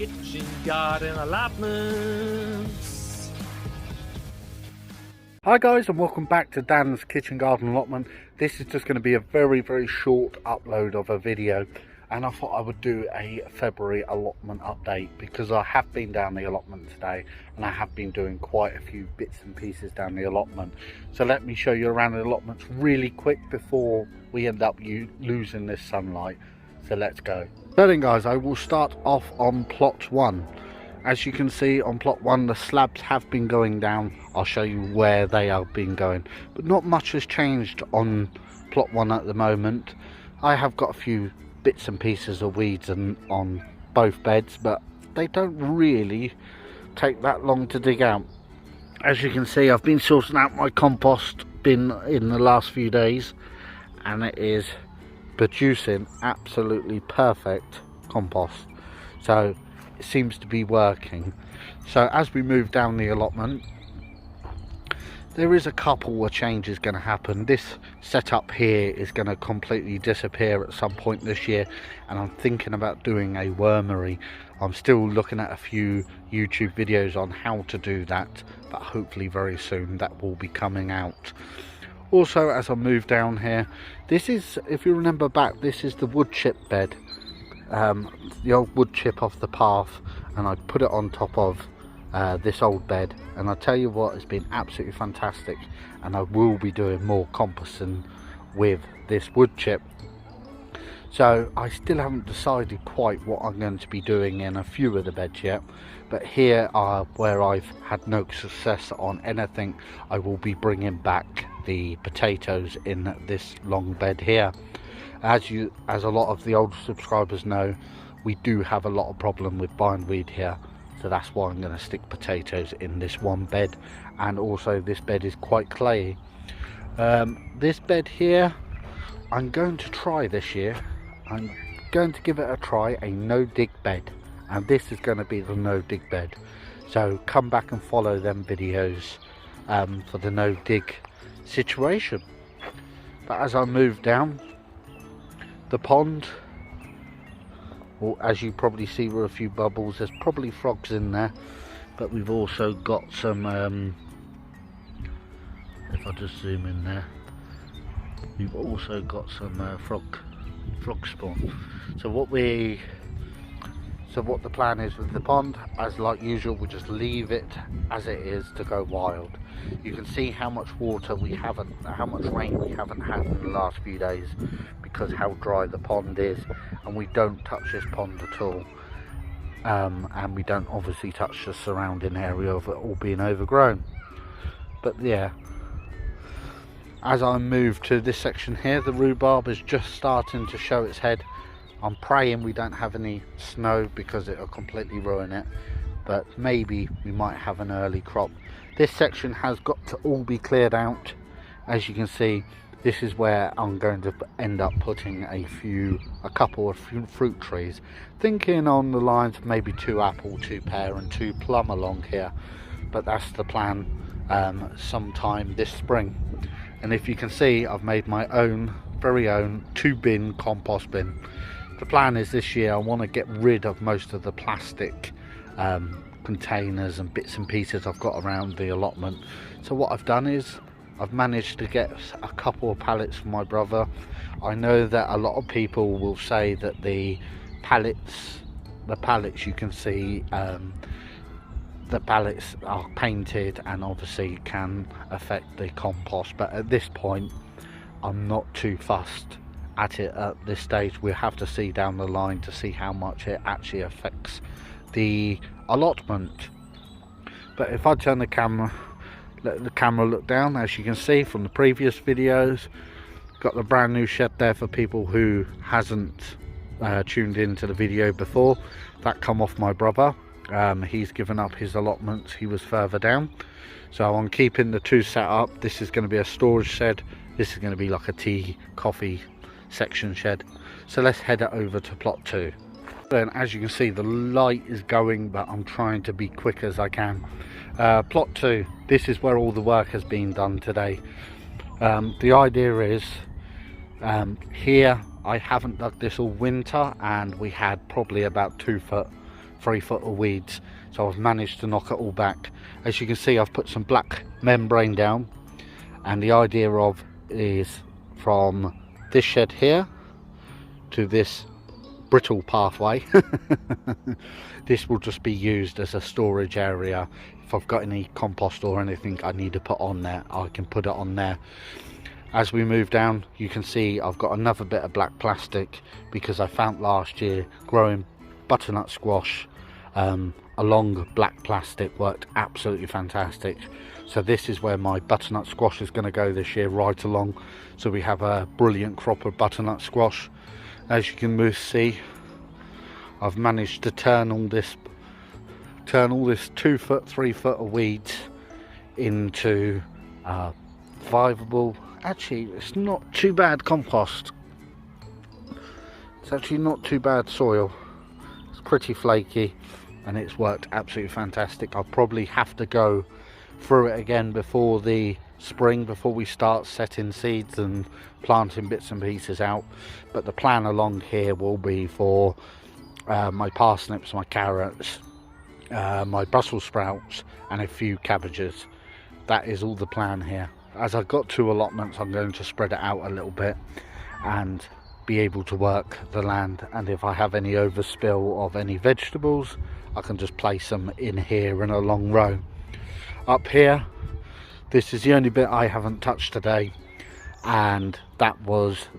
kitchen garden allotments. Hi guys, and welcome back to Dan's Kitchen Garden Allotment. This is just going to be a very short upload of a video, and I thought I would do a February allotment update because I have been down the allotment today and I have been doing quite a few bits and pieces down the allotment. So let me show you around the allotments really quick before we end up losing this sunlight. So let's go. So then guys, I will start off on plot 1. As you can see on plot 1, the slabs have been going down. I'll show you where they have been going, but not much has changed on plot 1 at the moment. I have got a few bits and pieces of weeds on both beds, but they don't really take that long to dig out. As you can see, I've been sorting out my compost bin in the last few days, and it is producing absolutely perfect compost, so it seems to be working. So as we move down the allotment, there is a couple of changes going to happen. This setup here is going to completely disappear at some point this year, and I'm thinking about doing a wormery. I'm still looking at a few YouTube videos on how to do that, but hopefully very soon that will be coming out. Also, as I move down here, this is, if you remember back, this is the wood chip bed, the old wood chip off the path, and I put it on top of this old bed, and I tell you what, it's been absolutely fantastic, and I will be doing more composting with this wood chip. So I still haven't decided quite what I'm going to be doing in a few of the beds yet, but here are where I've had no success on anything. I will be bringing back the potatoes in this long bed here. As a lot of the old subscribers know, we do have a lot of problem with bindweed here, so that's why I'm going to stick potatoes in this one bed. And also this bed is quite clayey. This bed here, I'm going to try this year. I'm going to give it a try, a no dig bed, and this is going to be the no dig bed. So come back and follow them videos for the no dig situation. But as I move down the pond, well, as you probably see, there are a few bubbles. There's probably frogs in there, but we've also got some if I just zoom in there, we've also got some frog spawn. So what the plan is with the pond, as like usual, we just leave it as it is to go wild. You can see how much water we haven't, how much rain we haven't had in the last few days, because how dry the pond is, and we don't touch this pond at all, and we don't obviously touch the surrounding area of it all being overgrown. But yeah, as I move to this section here, the rhubarb is just starting to show its head. I'm praying we don't have any snow because it'll completely ruin it, but maybe we might have an early crop. This section has got to all be cleared out. As you can see, this is where I'm going to end up putting a couple of fruit trees, thinking on the lines of maybe 2 apple, 2 pear and 2 plum along here, but that's the plan sometime this spring. And if you can see, I've made my own very own 2-bin compost bin. The plan is this year I want to get rid of most of the plastic containers and bits and pieces I've got around the allotment. So what I've done is I've managed to get a couple of pallets from my brother. I know that a lot of people will say that the pallets you can see, the pallets are painted and obviously can affect the compost, but at this point I'm not too fussed at it at this stage. We'll have to see down the line to see how much it actually affects the allotment. But if I turn the camera, let the camera look down, as you can see from the previous videos, got the brand new shed there for people who hasn't tuned into the video before. That come off my brother. He's given up his allotments, he was further down, so I'm keeping the 2 set up. This is going to be a storage shed, this is going to be like a tea coffee section shed. So let's head it over to plot 2. Then as you can see, the light is going, but I'm trying to be quick as I can. Plot 2, this is where all the work has been done today. The idea is here I haven't dug this all winter, and we had probably about 2 foot 3 foot of weeds, so I've managed to knock it all back. As you can see, I've put some black membrane down, and the idea of is from this shed here to this brittle pathway. This will just be used as a storage area. If I've got any compost or anything I need to put on there, I can put it on there. As we move down, you can see I've got another bit of black plastic, because I found last year growing butternut squash along black plastic worked absolutely fantastic. So this is where my butternut squash is going to go this year, right along, so we have a brilliant crop of butternut squash. As you can see, I've managed to turn all this 2 foot 3 foot of weeds into viable, actually it's not too bad compost. It's actually not too bad soil. It's pretty flaky and it's worked absolutely fantastic. I'll probably have to go through it again before the spring, before we start setting seeds and planting bits and pieces out. But the plan along here will be for my parsnips, my carrots, my Brussels sprouts and a few cabbages. That is all the plan here. As I've got 2 allotments, I'm going to spread it out a little bit and be able to work the land, and if I have any overspill of any vegetables, I can just place them in here in a long row. Up here, this is the only bit I haven't touched today, and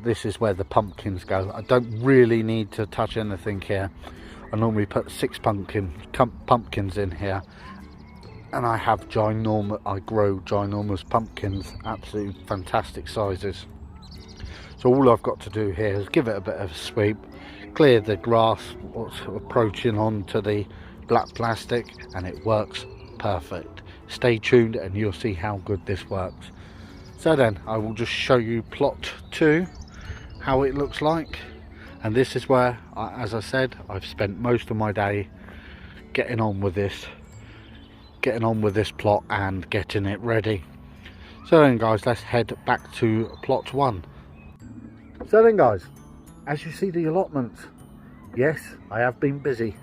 this is where the pumpkins go. I don't really need to touch anything here. I normally put 6 pumpkins in here, and I grow ginormous pumpkins, absolutely fantastic sizes. So all I've got to do here is give it a bit of a sweep, clear the grass what's approaching onto the black plastic, and it works perfect. Stay tuned and you'll see how good this works. So then I will just show you plot 2, how it looks like. And this is where, as I said, I've spent most of my day getting on with this plot and getting it ready. So then guys, let's head back to plot 1. So then guys, as you see the allotment, yes, I have been busy.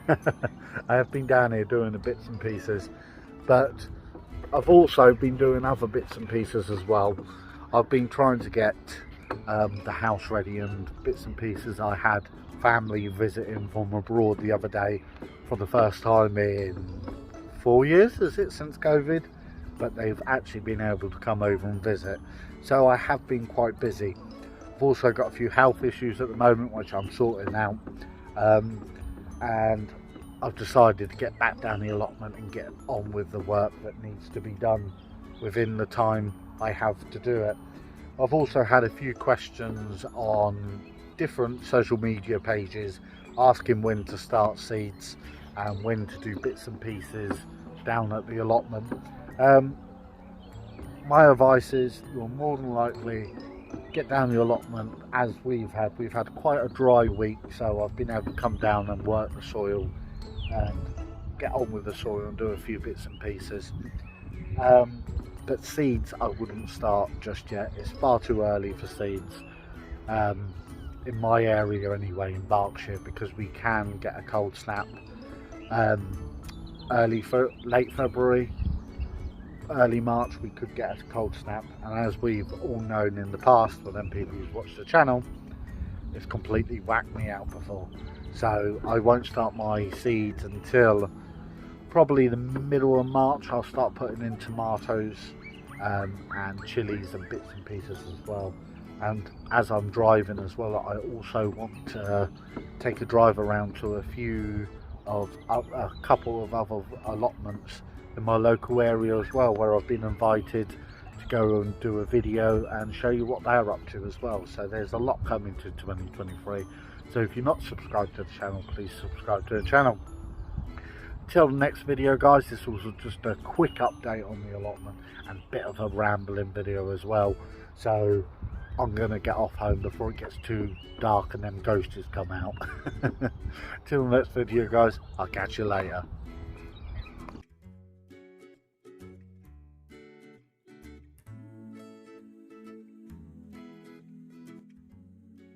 I have been down here doing the bits and pieces, but I've also been doing other bits and pieces as well. I've been trying to get the house ready and bits and pieces. I had family visiting from abroad the other day for the first time in 4 years, is it, since COVID? But they've actually been able to come over and visit. So I have been quite busy. I've also got a few health issues at the moment which I'm sorting out, and I've decided to get back down the allotment and get on with the work that needs to be done within the time I have to do it. I've also had a few questions on different social media pages asking when to start seeds and when to do bits and pieces down at the allotment. My advice is you'll more than likely get down the allotment as we've had quite a dry week, so I've been able to come down and work the soil and get on with the soil and do a few bits and pieces. But seeds I wouldn't start just yet. It's far too early for seeds in my area anyway, in Berkshire, because we can get a cold snap late February, early March. We could get a cold snap, and as we've all known in the past, for them people who've watched the channel, it's completely whacked me out before. So I won't start my seeds until probably the middle of March. I'll start putting in tomatoes and chilies and bits and pieces as well. And as I'm driving as well, I also want to take a drive around to a couple of other allotments in my local area as well, where I've been invited to go and do a video and show you what they're up to as well. So there's a lot coming to 2023. So if you're not subscribed to the channel, please subscribe to the channel. Until the next video guys, this was just a quick update on the allotment and a bit of a rambling video as well. So I'm going to get off home before it gets too dark and then ghosts come out. Till the next video guys, I'll catch you later.